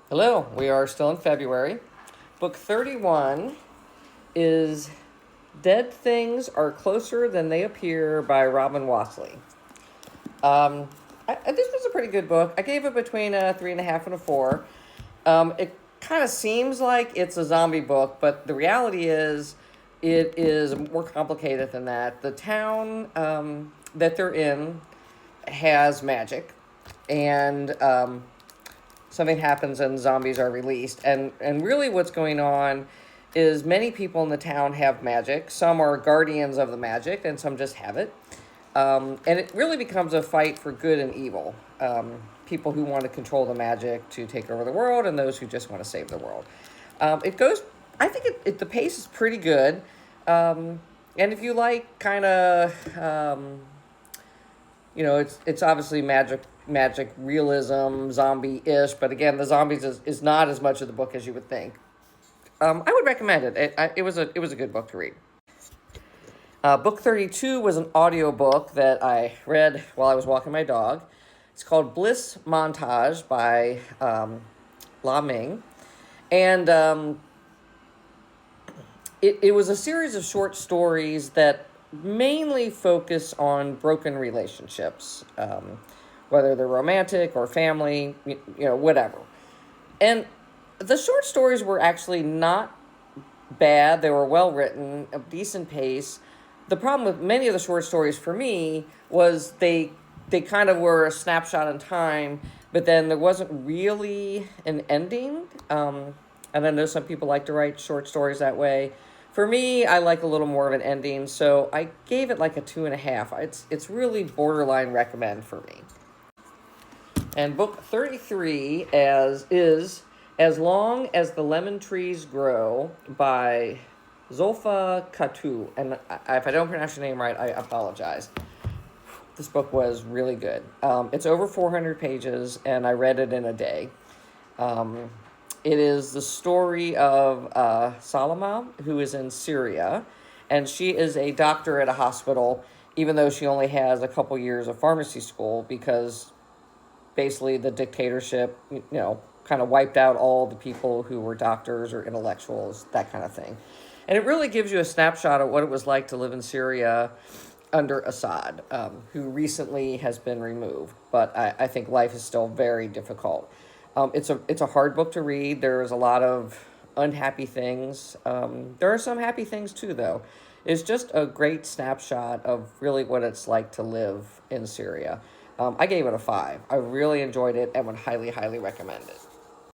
Hello, we are still in February. Book 31 is Dead Things Are Closer Than They Appear by Robin Wassley. This was a pretty good book. I gave it between a 3.5 and a 4. It kind of seems like it's a zombie book, but the reality is it is more complicated than that. The town that they're in has magic, and something happens and zombies are released. And really what's going on is many people in the town have magic. Some are guardians of the magic, and some just have it. And it really becomes a fight for good and evil. People who want to control the magic to take over the world, and those who just want to save the world. It goes, I think the pace is pretty good. And if you like kind of, it's obviously magic realism, zombie-ish, but again, the zombies is not as much of the book as you would think. I would recommend it. It was a good book to read. Book 32 was an audiobook that I read while I was walking my dog. It's called Bliss Montage by La Ming. And it was a series of short stories that mainly focus on broken relationships, whether they're romantic or family, whatever. And the short stories were actually not bad. They were well written, a decent pace. The problem with many of the short stories for me was they kind of were a snapshot in time, but then there wasn't really an ending. And I know some people like to write short stories that way. For me, I like a little more of an ending, so I gave it like a 2.5. It's really borderline recommend for me. And book 33 is As Long as the Lemon Trees Grow by Zolfa Katu. And if I don't pronounce your name right, I apologize. This book was really good. It's over 400 pages, and I read it in a day. It is the story of Salama, who is in Syria, and she is a doctor at a hospital, even though she only has a couple years of pharmacy school, because basically the dictatorship, kind of wiped out all the people who were doctors or intellectuals, that kind of thing. And it really gives you a snapshot of what it was like to live in Syria under Assad, who recently has been removed. But I think life is still very difficult. It's a hard book to read. There's a lot of unhappy things. There are some happy things too, though. It's just a great snapshot of really what it's like to live in Syria. I gave it a 5. I really enjoyed it and would highly, highly recommend it.